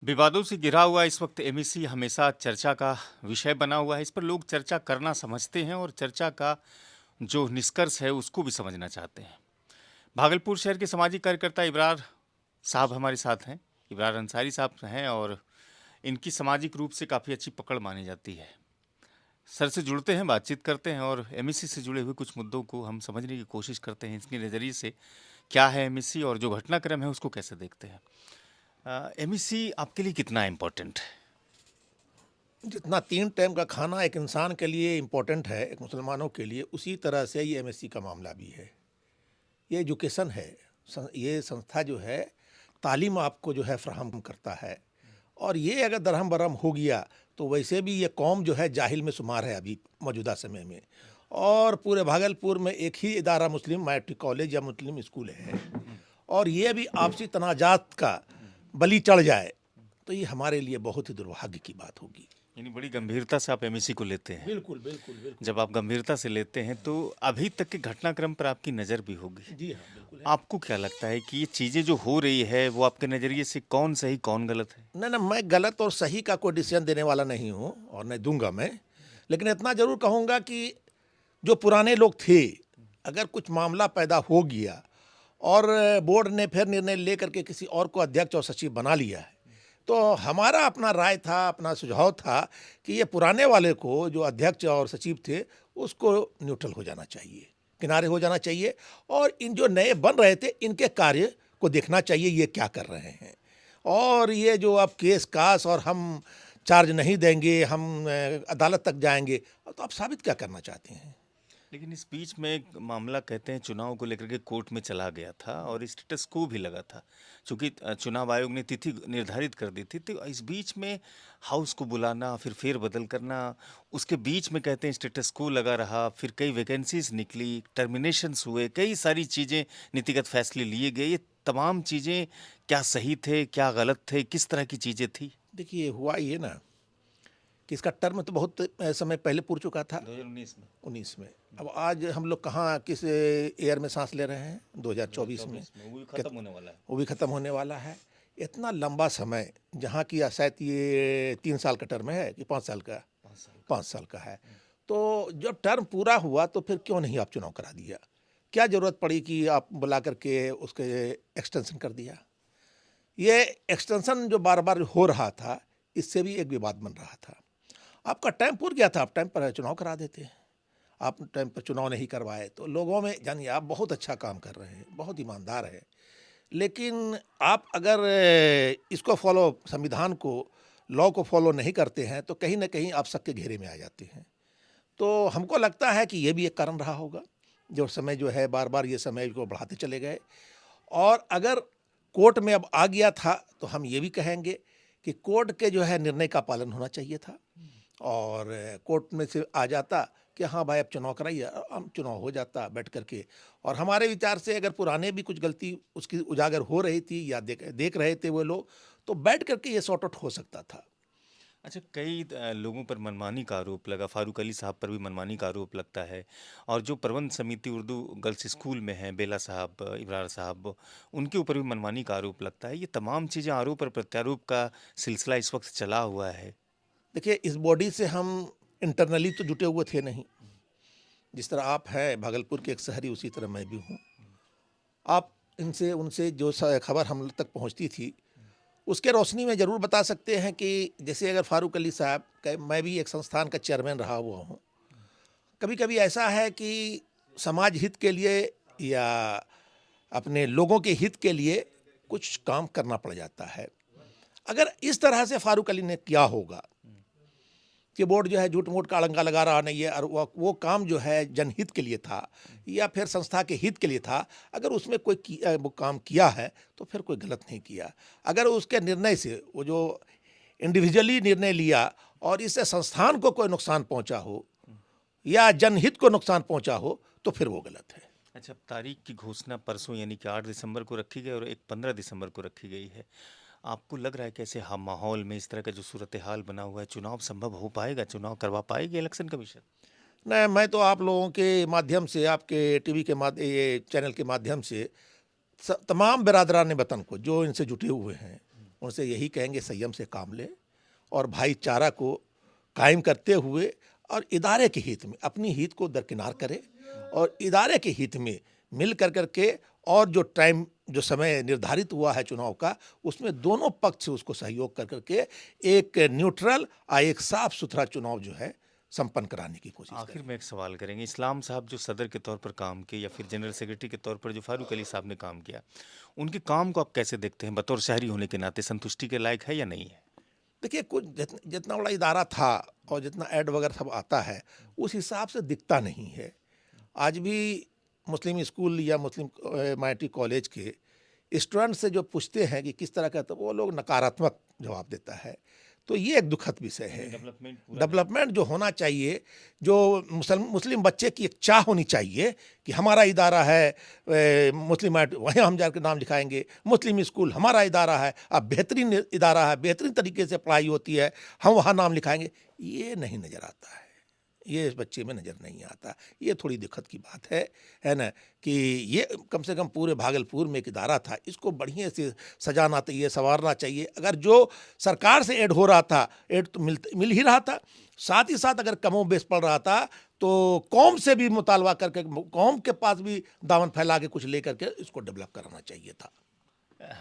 विवादों से घिरा हुआ इस वक्त एमईसी हमेशा चर्चा का विषय बना हुआ है। इस पर लोग चर्चा करना समझते हैं और चर्चा का जो निष्कर्ष है उसको भी समझना चाहते हैं। भागलपुर शहर के सामाजिक कार्यकर्ता इब्रार साहब हमारे साथ हैं। इब्रार अंसारी साहब हैं और इनकी सामाजिक रूप से काफ़ी अच्छी पकड़ मानी जाती है। सर से जुड़ते हैं, बातचीत करते हैं और एमईसी से जुड़े हुए कुछ मुद्दों को हम समझने की कोशिश करते हैं। इसके नज़रिए से क्या है एमईसी और जो घटनाक्रम है उसको कैसे देखते हैं। एमईसी आपके लिए कितना इम्पोर्टेंट है? जितना 3 टाइम का खाना एक इंसान के लिए इम्पोर्टेंट है, एक मुसलमानों के लिए, उसी तरह से ये एमएससी का मामला भी है। ये एजुकेशन है, ये संस्था जो है तालीम आपको जो है फ़राहम करता है। और ये अगर दरहम बरहम हो गया तो वैसे भी ये कौम जो है जाहिल में शुमार है अभी मौजूदा समय में। और पूरे भागलपुर में एक ही इदारा मुस्लिम माइनॉरिटी कॉलेज या मुस्लिम स्कूल है, और ये भी आपसी तनाजात का बलि चढ़ जाए तो ये हमारे लिए बहुत ही दुर्भाग्य की बात होगी। यानी बड़ी गंभीरता से आप एमईसी को लेते हैं। बिल्कुल बिल्कुल बिल्कुल। जब आप गंभीरता से लेते हैं तो अभी तक के घटनाक्रम पर आपकी नज़र भी होगी। जी हाँ, बिल्कुल है। आपको क्या लगता है कि ये चीज़ें जो हो रही है वो आपके नज़रिए से कौन सही कौन गलत है? नहीं नहीं, मैं गलत और सही का कोई डिसीजन देने वाला नहीं हूँ और नहीं दूंगा मैं। लेकिन इतना ज़रूर कहूँगा कि जो पुराने लोग थे, अगर कुछ मामला पैदा हो गया और बोर्ड ने फिर निर्णय लेकर के किसी और को अध्यक्ष और सचिव बना लिया है, तो हमारा अपना राय था, अपना सुझाव था कि ये पुराने वाले को जो अध्यक्ष और सचिव थे उसको न्यूट्रल हो जाना चाहिए, किनारे हो जाना चाहिए, और इन जो नए बन रहे थे इनके कार्य को देखना चाहिए ये क्या कर रहे हैं। और ये जो अब केस कास और हम चार्ज नहीं देंगे, हम अदालत तक जाएंगे, तो आप साबित क्या करना चाहते हैं? लेकिन इस बीच में एक मामला कहते हैं चुनाव को लेकर के कोर्ट में चला गया था और स्टेटस को भी लगा था, क्योंकि चुनाव आयोग ने तिथि निर्धारित कर दी थी। तो इस बीच में हाउस को बुलाना फिर फेरबदल करना, उसके बीच में कहते हैं स्टेटस को लगा रहा, फिर कई वैकेंसीज निकली, टर्मिनेशंस हुए, कई सारी चीज़ें, नीतिगत फैसले लिए गए। ये तमाम चीज़ें क्या सही थे, क्या गलत थे, किस तरह की चीज़ें थी? देखिए, हुआ ये ना कि इसका टर्म तो बहुत समय पहले पूर चुका था, 2019 में। 19 में। अब आज हम लोग कहाँ किस एयर में सांस ले रहे हैं? 2024 में। वो भी खत्म होने वाला है। वो भी ख़त्म होने वाला है। इतना लंबा समय, जहाँ की शायद ये 3 साल का टर्म है कि 5 साल का? 5 साल का है। तो जब टर्म पूरा हुआ तो फिर क्यों नहीं आप चुनाव करा दिया? क्या ज़रूरत पड़ी कि आप बुला करके उसके एक्सटेंशन कर दिया? ये एक्सटेंशन जो बार बार हो रहा था, इससे भी एक विवाद बन रहा था। आपका टाइम पूर गया था, आप टाइम पर चुनाव करा देते। आप टाइम पर चुनाव नहीं करवाए तो लोगों में, जानिए आप बहुत अच्छा काम कर रहे हैं, बहुत ईमानदार है, लेकिन आप अगर इसको फॉलो, संविधान को, लॉ को फॉलो नहीं करते हैं तो कहीं ना कहीं आप सबके घेरे में आ जाते हैं। तो हमको लगता है कि ये भी एक कारण रहा होगा, जो समय जो है बार बार ये समय को बढ़ाते चले गए। और अगर कोर्ट में अब आ गया था तो हम ये भी कहेंगे कि कोर्ट के जो है निर्णय का पालन होना चाहिए था, और कोर्ट में से आ जाता कि हाँ भाई अब चुनाव कराइए, हम चुनाव हो जाता बैठ करके। और हमारे विचार से अगर पुराने भी कुछ गलती उसकी उजागर हो रही थी या देख रहे थे वो लोग, तो बैठ करके ये सॉर्ट आउट हो सकता था। अच्छा, कई लोगों पर मनमानी का आरोप लगा, फारूक अली साहब पर भी मनमानी का आरोप लगता है, और जो प्रबंध समिति उर्दू गर्ल्स स्कूल में है, बेला साहब, इब्रार साहब, उनके ऊपर भी मनमानी का आरोप लगता है। ये तमाम चीज़ें आरोप और प्रत्यारोप का सिलसिला इस वक्त चला हुआ है। देखिए, इस बॉडी से हम इंटरनली तो जुटे हुए थे नहीं। जिस तरह आप हैं भागलपुर के एक शहरी, उसी तरह मैं भी हूँ। आप इनसे उनसे जो खबर हम तक पहुँचती थी उसके रोशनी में ज़रूर बता सकते हैं कि जैसे अगर फारूक अली साहब का, मैं भी एक संस्थान का चेयरमैन रहा हुआ हूँ, कभी कभी ऐसा है कि समाज हित के लिए या अपने लोगों के हित के लिए कुछ काम करना पड़ जाता है। अगर इस तरह से फारूक अली ने किया होगा कि बोर्ड जो है झूठ मूठ का अड़ंगा लगा रहा नहीं है, और वो काम जो है जनहित के लिए था या फिर संस्था के हित के लिए था, अगर उसमें कोई वो काम किया है तो फिर कोई गलत नहीं किया। अगर उसके निर्णय से, वो जो इंडिविजुअली निर्णय लिया और इससे संस्थान को कोई नुकसान पहुंचा हो या जनहित को नुकसान पहुंचा हो, तो फिर वो गलत है। अच्छा, अब तारीख की घोषणा परसों यानी कि 8 दिसंबर को रखी गई और एक 15 दिसंबर को रखी गई है। आपको लग रहा है कैसे माहौल में इस तरह का जो सूरत हाल बना हुआ है, चुनाव संभव हो पाएगा, चुनाव करवा पाएगी इलेक्शन कमीशन? नहीं, मैं तो आप लोगों के माध्यम से, आपके टीवी के ये चैनल के माध्यम से तमाम बिरादरान वतन को जो इनसे जुटे हुए हैं, उनसे यही कहेंगे संयम से काम लें और भाईचारा को कायम करते हुए और इदारे के हित में अपनी हित को दरकिनार करें और इदारे के हित में मिल कर करके और जो समय निर्धारित हुआ है चुनाव का, उसमें दोनों पक्ष से उसको सहयोग कर करके एक न्यूट्रल और एक साफ सुथरा चुनाव जो है संपन्न कराने की कोशिश आखिर में एक सवाल करेंगे, इस्लाम साहब जो सदर के तौर पर काम किए या फिर जनरल सेक्रेटरी के तौर पर जो फारूक अली साहब ने काम किया, उनके काम को आप कैसे देखते हैं? बतौर शहरी होने के नाते संतुष्टि के लायक है या नहीं है? देखिए, कुछ जितना बड़ा इदारा था और जितना ऐड वगैरह सब आता है उस हिसाब से दिखता नहीं है। आज भी मुस्लिम स्कूल या मुस्लिम माइनॉरिटी कॉलेज के स्टूडेंट से जो पूछते हैं कि किस तरह का, तो वो लोग नकारात्मक जवाब देता है। तो ये एक दुखद विषय है। डेवलपमेंट जो होना चाहिए, जो मुस्लिम बच्चे की एक चाह होनी चाहिए कि हमारा इदारा है मुस्लिम, वहीं हम जाकर नाम लिखाएंगे, मुस्लिम स्कूल हमारा इदारा है, अब बेहतरीन इदारा है, बेहतरीन तरीके से पढ़ाई होती है, हम वहाँ नाम लिखाएंगे। ये नहीं नज़र आता है, ये इस बच्चे में नज़र नहीं आता। ये थोड़ी दिक्कत की बात है ना, कि ये कम से कम पूरे भागलपुर में एक इदारा था, इसको बढ़िया से सजाना चाहिए, संवारना चाहिए। अगर जो सरकार से ऐड हो रहा था, ऐड तो मिल ही रहा था, साथ ही साथ अगर कमो बेस पड़ रहा था तो कौम से भी मुतालबा करके, कौम के पास भी दामन फैला के कुछ ले करके इसको डेवलप कराना चाहिए था।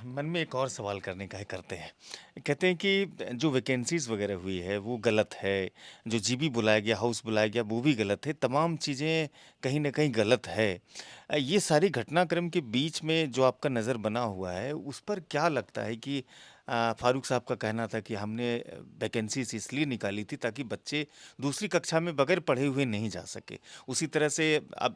मन में एक और सवाल करने का है, करते हैं। कहते हैं कि जो वैकेंसीज़ वगैरह हुई है वो गलत है, जो जीबी बुलाया गया, हाउस बुलाया गया वो भी गलत है, तमाम चीज़ें कहीं न कहीं गलत है। ये सारी घटनाक्रम के बीच में जो आपका नज़र बना हुआ है, उस पर क्या लगता है कि फारूक साहब का कहना था कि हमने वैकेंसीज़ इसलिए निकाली थी ताकि बच्चे दूसरी कक्षा में बगैर पढ़े हुए नहीं जा सके। उसी तरह से अब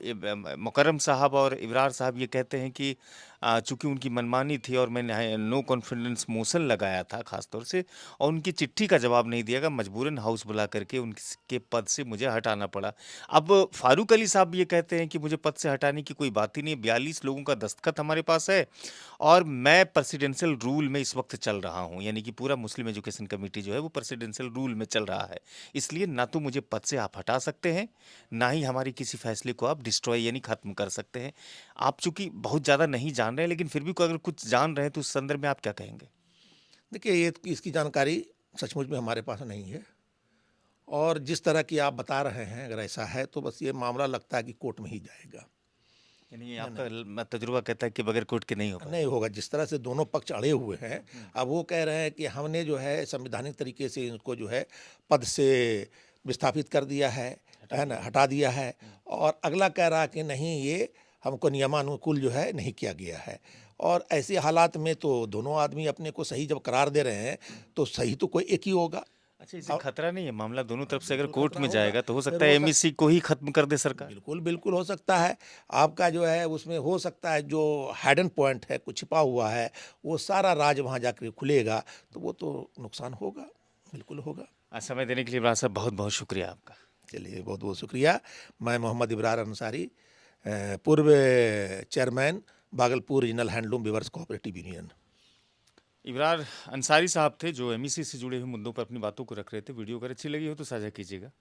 मुकर्रम साहब और इब्रार साहब ये कहते हैं कि चूँकि उनकी मनमानी थी और मैंने नो कॉन्फिडेंस मोशन लगाया था ख़ास तौर से, और उनकी चिट्ठी का जवाब नहीं दिया गया, मजबूरन हाउस बुला करके उनके पद से मुझे हटाना पड़ा। अब फारूक अली साहब ये कहते हैं कि मुझे पद से हटाने की कोई बात ही नहीं है, 42 लोगों का दस्तखत हमारे पास है और मैं प्रेसिडेंशियल रूल में इस वक्त चल रहा हूँ, यानी कि पूरा मुस्लिम एजुकेशन कमेटी जो है वो प्रेसिडेंशियल रूल में चल रहा है। इसलिए ना तो मुझे पद से आप हटा सकते हैं, ना ही हमारी किसी फैसले को आप डिस्ट्रॉय यानी ख़त्म कर सकते हैं। आप चूँकि बहुत ज़्यादा नहीं जान रहे हैं, लेकिन फिर भी अगर कुछ जान रहे हैं तो उस संदर्भ में आप क्या कहेंगे? देखिए, ये इसकी जानकारी सचमुच में हमारे पास नहीं है, और जिस तरह की आप बता रहे हैं अगर ऐसा है तो बस ये मामला लगता है कि कोर्ट में ही जाएगा। यानी आपका तजुर्बा कहता है कि बगैर कोर्ट के नहीं होगा। नहीं होगा। जिस तरह से दोनों पक्ष अड़े हुए हैं, अब वो कह रहे हैं कि हमने जो है संवैधानिक तरीके से इनको जो है पद से विस्थापित कर दिया है ना, हटा दिया है, और अगला कह रहा कि नहीं, ये हमको नियमानुकूल जो है नहीं किया गया है। और ऐसे हालात में तो दोनों आदमी अपने को सही जब करार दे रहे हैं तो सही तो कोई एक ही होगा। अच्छा, इससे खतरा नहीं है, मामला दोनों तरफ से अगर कोर्ट में जाएगा तो हो सकता है एमएससी को ही खत्म कर दे सरकार? बिल्कुल बिल्कुल हो सकता है। आपका जो है उसमें हो सकता है जो हाइडन पॉइंट है, कुछ छिपा हुआ है, वो सारा राज वहाँ जाकर खुलेगा, तो वो तो नुकसान होगा, बिल्कुल होगा। आज समय देने के लिए इब्रार साहब बहुत बहुत शुक्रिया आपका। चलिए, बहुत बहुत शुक्रिया। मैं मोहम्मद इब्रार अंसारी, पूर्व chairman Bhagalpur regional handloom weavers cooperative union. Ibrar Ansari साहब थे जो एमईसी से जुड़े हुए मुद्दों पर अपनी बातों को रख रहे थे। वीडियो अगर अच्छी लगी हो तो साझा कीजिएगा।